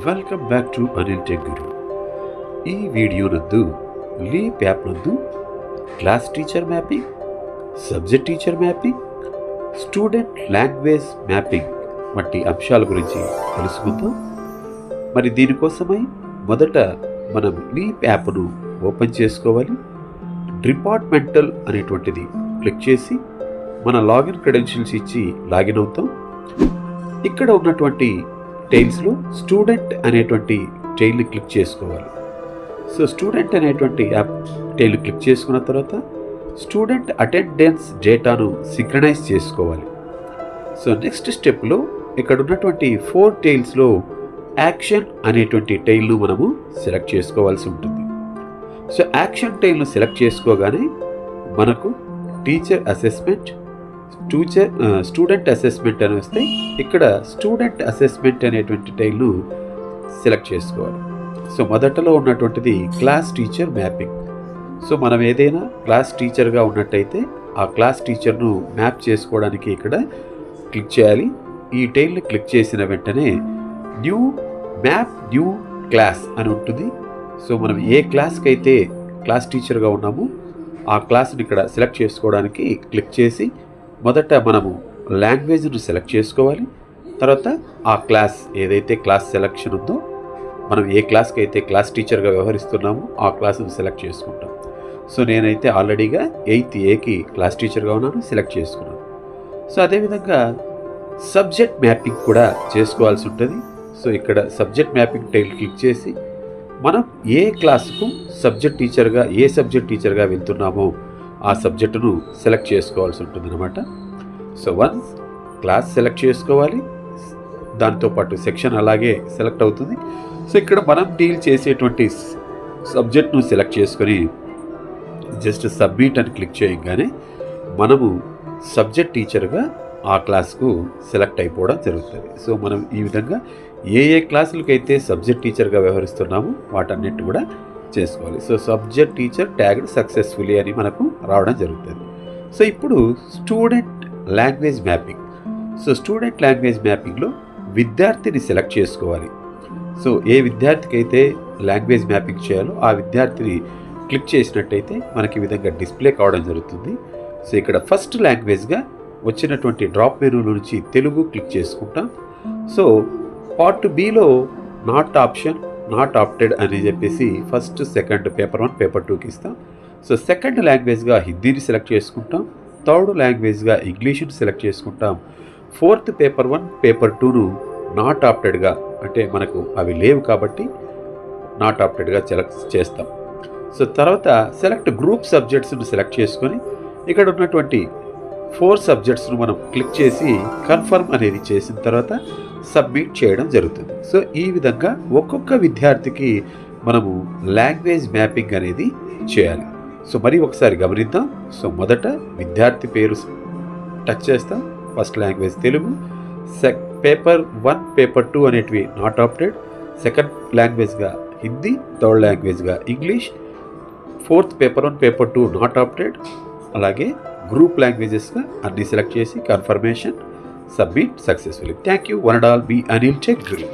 Welcome back to Anil tech Guru. ఈ video నందు Leap app నందు class teacher mapping, subject teacher mapping, student language mapping వంటి అంశాల గురించి తెలుసుకుందాం. మరి దీనికోసమై మొదట మనం లీప్ యాప్ను ఓపెన్ చేసుకోవాలి. డిపార్ట్మెంటల్ అనేటువంటిది క్లిక్ చేసి మన లాగిన్ క్రెడెన్షియల్స్ ఇచ్చి లాగిన్ అవుతాం. ఇక్కడ ఉన్నటువంటి టైల్స్లో స్టూడెంట్ అనేటువంటి టైల్ని క్లిక్ చేసుకోవాలి. సో స్టూడెంట్ అనేటువంటి యాప్ టైల్ క్లిక్ చేసుకున్న తర్వాత స్టూడెంట్ అటెండెన్స్ డేటాను సింక్రనైజ్ చేసుకోవాలి. సో నెక్స్ట్ స్టెప్లో ఇక్కడ ఉన్నటువంటి 4 టైల్స్లో యాక్షన్ అనేటువంటి టైల్ను మనము సెలెక్ట్ చేసుకోవాల్సి ఉంటుంది. సో యాక్షన్ టైల్ను సెలెక్ట్ చేసుకోగానే మనకు టీచర్ అసెస్మెంట్, స్టూడెంట్ అసెస్మెంట్ అని వస్తే ఇక్కడ స్టూడెంట్ అసెస్మెంట్ అనేటువంటి టైల్ను సెలెక్ట్ చేసుకోవాలి. సో మొదటలో ఉన్నటువంటిది క్లాస్ టీచర్ మ్యాపింగ్. సో మనం ఏదైనా క్లాస్ టీచర్గా ఉన్నట్టయితే ఆ క్లాస్ టీచర్ను మ్యాప్ చేసుకోవడానికి ఇక్కడ క్లిక్ చేయాలి. ఈ టైల్ని క్లిక్ చేసిన వెంటనే న్యూ మ్యాప్ న్యూ క్లాస్ అని ఉంటుంది. సో మనం ఏ క్లాస్కి అయితే క్లాస్ టీచర్గా ఉన్నామో ఆ క్లాస్ని ఇక్కడ సెలెక్ట్ చేసుకోవడానికి క్లిక్ చేసి మొదట మనము లాంగ్వేజ్ను సెలెక్ట్ చేసుకోవాలి. తర్వాత ఆ క్లాస్ ఏదైతే క్లాస్ సెలెక్షన్ ఉందో మనం ఏ క్లాస్కి అయితే క్లాస్ టీచర్గా వ్యవహరిస్తున్నామో ఆ క్లాస్ను సెలెక్ట్ చేసుకుంటాం. సో నేనైతే ఆల్రెడీగా 8th Aకి క్లాస్ టీచర్గా ఉన్నాను, సెలెక్ట్ చేసుకున్నాను. సో అదేవిధంగా సబ్జెక్ట్ మ్యాపింగ్ కూడా చేసుకోవాల్సి ఉంటుంది. సో ఇక్కడ సబ్జెక్ట్ మ్యాపింగ్ టైల్ క్లిక్ చేసి మనం ఏ క్లాసుకు సబ్జెక్ట్ టీచర్గా వెళ్తున్నామో ఆ సబ్జెక్టును సెలెక్ట్ చేసుకోవాల్సి ఉంటుంది అన్నమాట. సో వన్స్ క్లాస్ సెలెక్ట్ చేసుకోవాలి, దాంతోపాటు సెక్షన్ అలాగే సెలెక్ట్ అవుతుంది. సో ఇక్కడ మనం డీల్ చేసేటువంటి సబ్జెక్ట్ను సెలెక్ట్ చేసుకొని జస్ట్ సబ్మిట్ అని క్లిక్ చేయగానే మనము సబ్జెక్ట్ టీచర్గా ఆ క్లాస్కు సెలెక్ట్ అయిపోవడం జరుగుతుంది. సో మనం ఈ విధంగా ఏ క్లాసులకైతే సబ్జెక్ట్ టీచర్గా వ్యవహరిస్తున్నామో వాటన్నిటి కూడా చేసుకోవాలి. So subject teacher tagged successfully అని మనకు రావడం జరుగుతుంది. సో ఇప్పుడు student language mapping. So student language మ్యాపింగ్లో విద్యార్థిని సెలెక్ట్ చేసుకోవాలి. సో ఏ విద్యార్థికి అయితే లాంగ్వేజ్ మ్యాపింగ్ చేయాలో ఆ విద్యార్థిని క్లిక్ చేసినట్టయితే మనకి ఈ విధంగా డిస్ప్లే కావడం జరుగుతుంది. సో ఇక్కడ ఫస్ట్ లాంగ్వేజ్గా వచ్చినటువంటి డ్రాప్ మెనూలో నుంచి తెలుగు క్లిక్ చేసుకుంటాం. So part below not option, not opted అని చెప్పేసి ఫస్ట్, సెకండ్ పేపర్ 1, పేపర్ 2కి ఇస్తాం. సో సెకండ్ లాంగ్వేజ్గా హిందీని సెలెక్ట్ చేసుకుంటాం. థర్డ్ లాంగ్వేజ్గా ఇంగ్లీష్ని సెలెక్ట్ చేసుకుంటాం. ఫోర్త్ పేపర్ 1, పేపర్ 2ను నాట్ ఆప్టెడ్గా, అంటే మనకు అవి లేవు కాబట్టి నాట్ ఆప్టెడ్గా సెలెక్ట్ చేస్తాం. సో తర్వాత సెలెక్ట్ గ్రూప్ సబ్జెక్ట్స్ను సెలెక్ట్ చేసుకొని ఇక్కడ ఉన్నటువంటి 4 సబ్జెక్ట్స్ను మనం క్లిక్ చేసి కన్ఫర్మ్ అనేది చేసిన తర్వాత సబ్మిట్ చేయడం జరుగుతుంది. సో ఈ విధంగా ఒక్కొక్క విద్యార్థికి మనము లాంగ్వేజ్ మ్యాపింగ్ అనేది చేయాలి. సో మరి ఒకసారి గమనిద్దాం. సో మొదట విద్యార్థి పేరు టచ్ చేస్తాం. First language Telugu, paper 1, paper 2 అనేటివి నాట్ ఆప్టెడ్, సెకండ్ లాంగ్వేజ్గా హిందీ, థర్డ్ లాంగ్వేజ్గా English, fourth paper 1, paper 2 not opted, అలాగే గ్రూప్ లాంగ్వేజెస్గా అన్ని సెలెక్ట్ చేసి confirmation, submit successfully. Thank you one and all. Bye Anil tech Guru.